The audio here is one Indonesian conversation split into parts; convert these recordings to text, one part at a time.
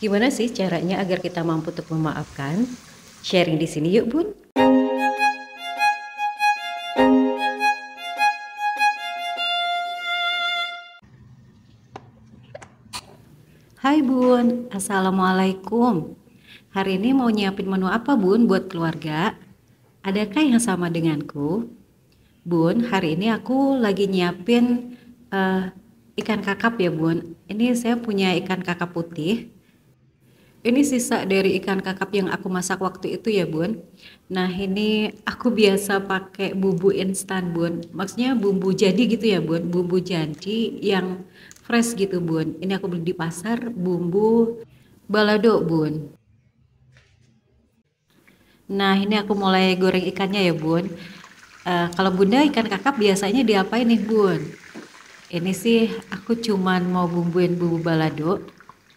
Gimana sih caranya agar kita mampu untuk memaafkan? Sharing di sini yuk, Bun. Hai Bun, Assalamualaikum. Hari ini mau nyiapin menu apa Bun buat keluarga? Adakah yang sama denganku? Bun, hari ini aku lagi nyiapin eh, ikan kakap ya Bun. Ini saya punya ikan kakap putih. Ini sisa dari ikan kakap yang aku masak waktu itu ya Bun. Nah ini aku biasa pakai bumbu instan Bun. Maksudnya bumbu jadi gitu ya Bun. Bumbu jadi yang fresh gitu Bun. Ini aku beli di pasar bumbu balado Bun. Nah ini aku mulai goreng ikannya ya Bun. Kalau Bunda ikan kakap biasanya diapain nih Bun? Ini sih aku cuman mau bumbuin bumbu balado.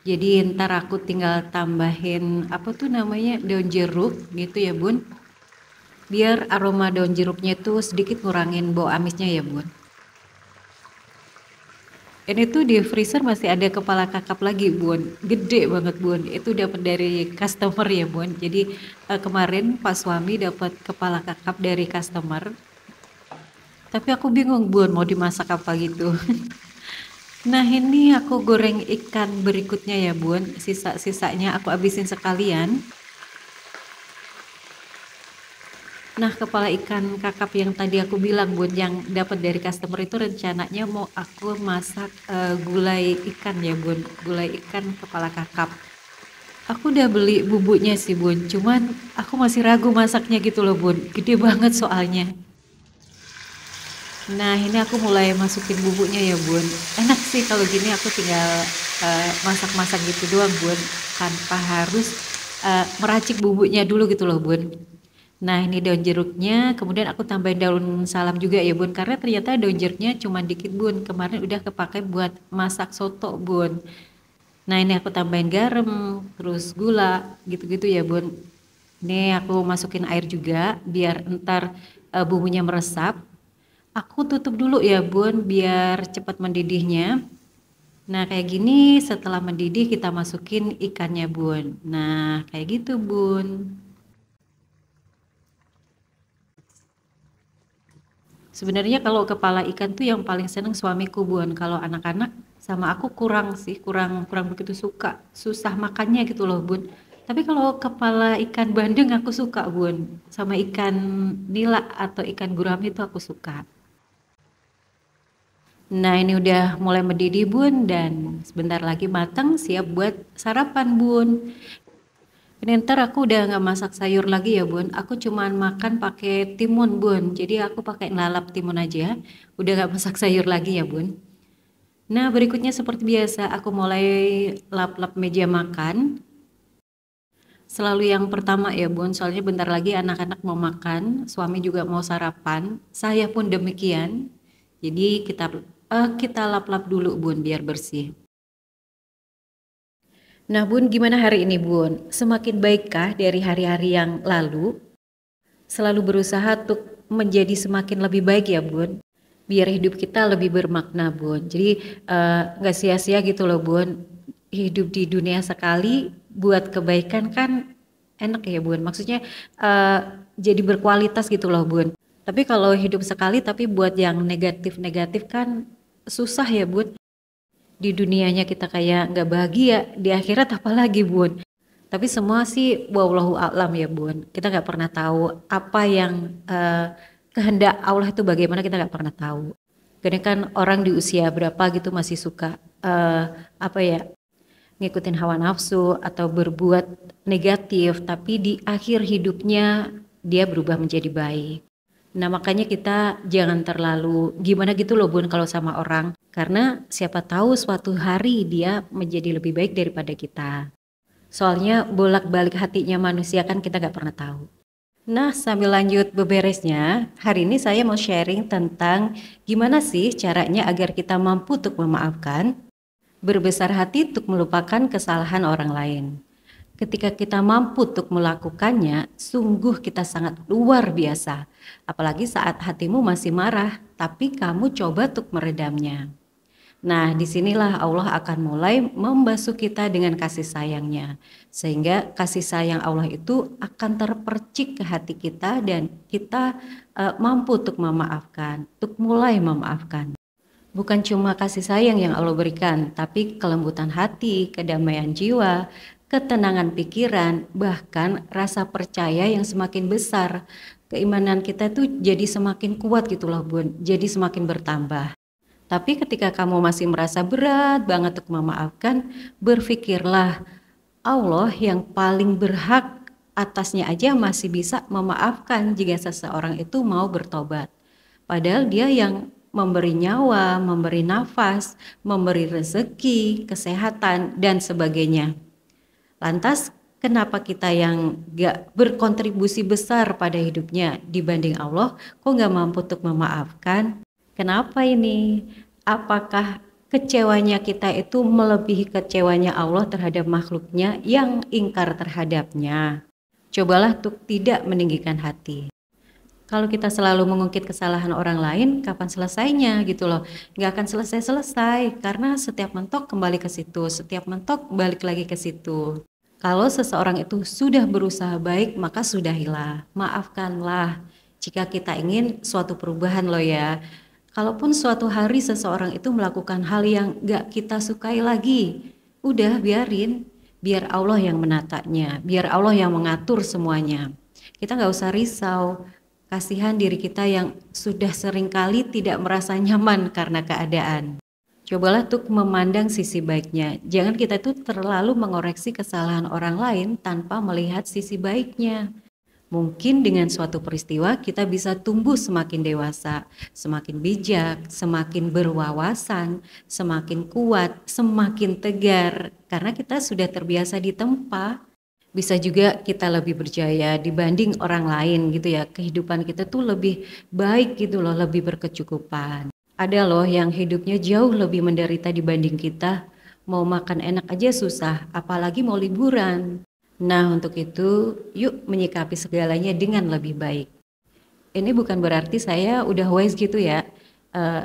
Jadi ntar aku tinggal tambahin apa tuh namanya daun jeruk gitu ya Bun. Biar aroma daun jeruknya tuh sedikit ngurangin bau amisnya ya Bun. Ini tuh di freezer masih ada kepala kakap lagi Bun. Gede banget Bun. Itu dapat dari customer ya Bun. Jadi kemarin pas suami dapat kepala kakap dari customer. Tapi aku bingung Bun mau dimasak apa gitu. Nah ini aku goreng ikan berikutnya ya Bun. Sisa-sisanya aku habisin sekalian. Nah kepala ikan kakap yang tadi aku bilang Bun, yang dapat dari customer itu rencananya mau aku masak gulai ikan ya Bun. Gulai ikan kepala kakap. Aku udah beli bumbunya sih Bun, cuman aku masih ragu masaknya gitu loh Bun. Gede banget soalnya. Nah ini aku mulai masukin bumbunya ya Bun. Enak sih kalau gini aku tinggal masak-masak gitu doang Bun, tanpa harus meracik bumbunya dulu gitu loh Bun. Nah ini daun jeruknya, kemudian aku tambahin daun salam juga ya Bun, karena ternyata daun jeruknya cuma dikit Bun. Kemarin udah kepakai buat masak soto Bun. Nah ini aku tambahin garam, terus gula, gitu-gitu ya Bun. Ini aku masukin air juga, biar ntar bumbunya meresap. Aku tutup dulu ya Bun biar cepat mendidihnya. Nah kayak gini setelah mendidih kita masukin ikannya Bun. Nah kayak gitu Bun. Sebenarnya kalau kepala ikan tuh yang paling seneng suamiku Bun. Kalau anak-anak sama aku kurang sih, kurang kurang begitu suka. Susah makannya gitu loh Bun. Tapi kalau kepala ikan bandeng aku suka Bun. Sama ikan nila atau ikan gurame itu aku suka. Nah ini udah mulai mendidih Bun dan sebentar lagi matang siap buat sarapan Bun. Ini ntar aku udah nggak masak sayur lagi ya Bun. Aku cuman makan pakai timun Bun. Jadi aku pakai lalap timun aja. Udah nggak masak sayur lagi ya Bun. Nah berikutnya seperti biasa aku mulai lap-lap meja makan. Selalu yang pertama ya Bun. Soalnya bentar lagi anak-anak mau makan. Suami juga mau sarapan. Saya pun demikian. Jadi kita lap-lap dulu Bun biar bersih. Nah Bun, gimana hari ini Bun? Semakin baikkah dari hari-hari yang lalu? Selalu berusaha untuk menjadi semakin lebih baik ya Bun. Biar hidup kita lebih bermakna Bun. Jadi nggak sia-sia gitu loh Bun. Hidup di dunia sekali buat kebaikan kan enak ya Bun. Maksudnya eh, jadi berkualitas gitu loh Bun. Tapi kalau hidup sekali tapi buat yang negatif-negatif kan susah ya Bun. Di dunianya kita kayak nggak bahagia, di akhirat apalagi Bun. Tapi semua sih wallahu a'lam ya Bun. Kita nggak pernah tahu apa yang kehendak Allah itu bagaimana, kita nggak pernah tahu. Karena kan orang di usia berapa gitu masih suka apa ya, ngikutin hawa nafsu atau berbuat negatif, tapi di akhir hidupnya dia berubah menjadi baik. Nah makanya kita jangan terlalu gimana gitu loh Bun kalau sama orang. Karena siapa tahu suatu hari dia menjadi lebih baik daripada kita. Soalnya bolak-balik hatinya manusia kan kita gak pernah tahu. Nah sambil lanjut beberesnya, hari ini saya mau sharing tentang gimana sih caranya agar kita mampu untuk memaafkan, berbesar hati untuk melupakan kesalahan orang lain. Ketika kita mampu untuk melakukannya, sungguh kita sangat luar biasa. Apalagi saat hatimu masih marah, tapi kamu coba untuk meredamnya. Nah, disinilah Allah akan mulai membasuh kita dengan kasih sayangnya. Sehingga kasih sayang Allah itu akan terpercik ke hati kita dan kita mampu untuk memaafkan, untuk mulai memaafkan. Bukan cuma kasih sayang yang Allah berikan, tapi kelembutan hati, kedamaian jiwa, ketenangan pikiran, bahkan rasa percaya yang semakin besar. Keimanan kita tuh jadi semakin kuat gitu loh Bun, jadi semakin bertambah. Tapi ketika kamu masih merasa berat banget untuk memaafkan, berpikirlah Allah yang paling berhak atasnya aja masih bisa memaafkan jika seseorang itu mau bertobat. Padahal dia yang memberi nyawa, memberi nafas, memberi rezeki, kesehatan, dan sebagainya. Lantas kenapa kita yang gak berkontribusi besar pada hidupnya dibanding Allah, kok gak mampu untuk memaafkan? Kenapa ini? Apakah kecewanya kita itu melebihi kecewanya Allah terhadap makhluknya yang ingkar terhadapnya? Cobalah untuk tidak meninggikan hati. Kalau kita selalu mengungkit kesalahan orang lain, kapan selesainya gitu loh. Nggak akan selesai-selesai karena setiap mentok kembali ke situ, setiap mentok balik lagi ke situ. Kalau seseorang itu sudah berusaha baik, maka sudahilah, maafkanlah. Jika kita ingin suatu perubahan loh ya. Kalaupun suatu hari seseorang itu melakukan hal yang nggak kita sukai lagi, udah biarin, biar Allah yang menatanya, biar Allah yang mengatur semuanya. Kita nggak usah risau. Kasihan diri kita yang sudah seringkali tidak merasa nyaman karena keadaan. Cobalah untuk memandang sisi baiknya. Jangan kita itu terlalu mengoreksi kesalahan orang lain tanpa melihat sisi baiknya. Mungkin dengan suatu peristiwa kita bisa tumbuh semakin dewasa, semakin bijak, semakin berwawasan, semakin kuat, semakin tegar. Karena kita sudah terbiasa ditempa. Bisa juga kita lebih berjaya dibanding orang lain gitu ya. Kehidupan kita tuh lebih baik gitu loh, lebih berkecukupan. Ada loh yang hidupnya jauh lebih menderita dibanding kita. Mau makan enak aja susah, apalagi mau liburan. Nah untuk itu yuk menyikapi segalanya dengan lebih baik. Ini bukan berarti saya udah wise gitu ya.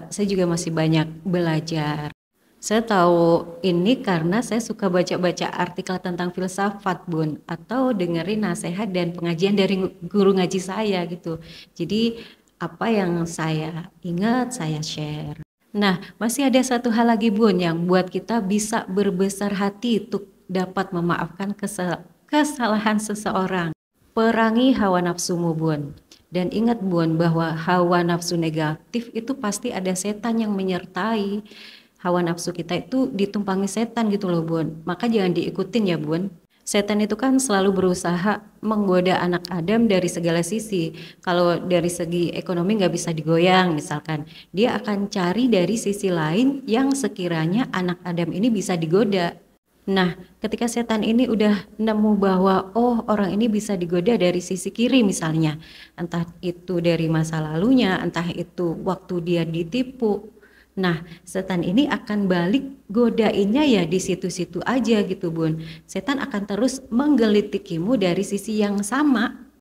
Saya juga masih banyak belajar. Saya tahu ini karena saya suka baca-baca artikel tentang filsafat Bun, atau dengerin nasihat dan pengajian dari guru ngaji saya gitu. Jadi apa yang saya ingat saya share. Nah masih ada satu hal lagi Bun yang buat kita bisa berbesar hati untuk dapat memaafkan kesalahan seseorang. Perangi hawa nafsumu Bun. Dan ingat Bun bahwa hawa nafsu negatif itu pasti ada setan yang menyertai. Hawa nafsu kita itu ditumpangi setan gitu loh Bun. Maka jangan diikutin ya Bun. Setan itu kan selalu berusaha menggoda anak Adam dari segala sisi. Kalau dari segi ekonomi nggak bisa digoyang misalkan, dia akan cari dari sisi lain yang sekiranya anak Adam ini bisa digoda. Nah, ketika setan ini udah nemu bahwa oh orang ini bisa digoda dari sisi kiri misalnya, entah itu dari masa lalunya, entah itu waktu dia ditipu. Nah, setan ini akan balik godainnya ya di situ-situ aja gitu Bun. Setan akan terus menggelitikimu dari sisi yang sama.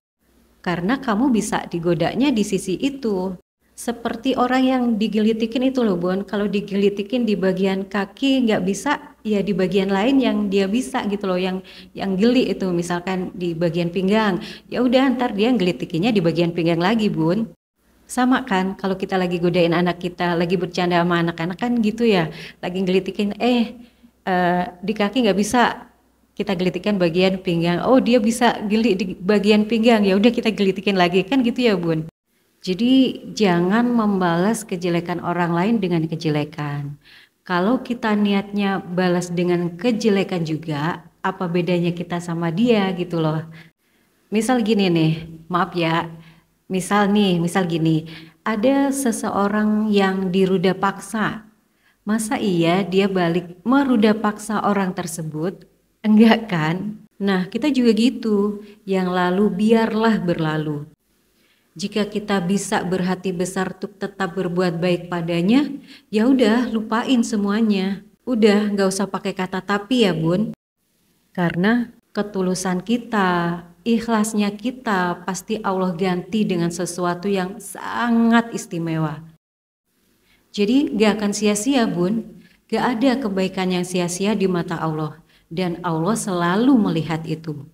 Karena kamu bisa digodanya di sisi itu. Seperti orang yang digelitikin itu loh Bun. Kalau digelitikin di bagian kaki nggak bisa, ya di bagian lain yang dia bisa gitu loh. Yang geli itu misalkan di bagian pinggang. Ya udah ntar dia gelitikinnya di bagian pinggang lagi Bun. Sama kan kalau kita lagi godain anak kita, lagi bercanda sama anak-anak kan gitu ya, lagi gelitikin di kaki nggak bisa, kita gelitikan bagian pinggang, oh dia bisa geli di bagian pinggang, ya udah kita gelitikin lagi kan gitu ya Bun. Jadi jangan membalas kejelekan orang lain dengan kejelekan. Kalau kita niatnya balas dengan kejelekan juga, apa bedanya kita sama dia gitu loh. Misal gini nih, maaf ya. Misal gini, ada seseorang yang diruda paksa. Masa iya dia balik meruda paksa orang tersebut? Enggak kan? Nah, kita juga gitu. Yang lalu biarlah berlalu. Jika kita bisa berhati besar untuk tetap berbuat baik padanya, ya udah lupain semuanya. Udah nggak usah pakai kata tapi ya Bun. Karena ketulusan kita, ikhlasnya kita pasti Allah ganti dengan sesuatu yang sangat istimewa. Jadi gak akan sia-sia Bun. Gak ada kebaikan yang sia-sia di mata Allah, dan Allah selalu melihat itu.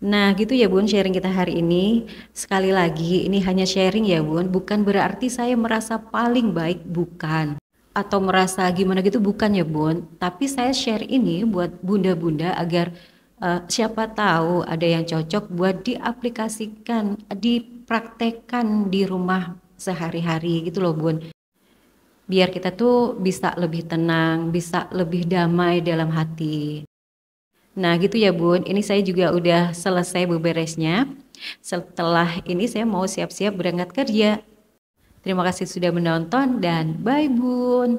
Nah gitu ya Bun, sharing kita hari ini. Sekali lagi ini hanya sharing ya Bun, bukan berarti saya merasa paling baik, bukan. Atau merasa gimana gitu, bukan ya Bun. Tapi saya share ini buat bunda-bunda agar siapa tahu ada yang cocok buat diaplikasikan, dipraktekkan di rumah sehari-hari gitu loh Bun. Biar kita tuh bisa lebih tenang, bisa lebih damai dalam hati. Nah gitu ya Bun, ini saya juga udah selesai beberesnya. Setelah ini saya mau siap-siap berangkat kerja. Terima kasih sudah menonton dan bye Bun.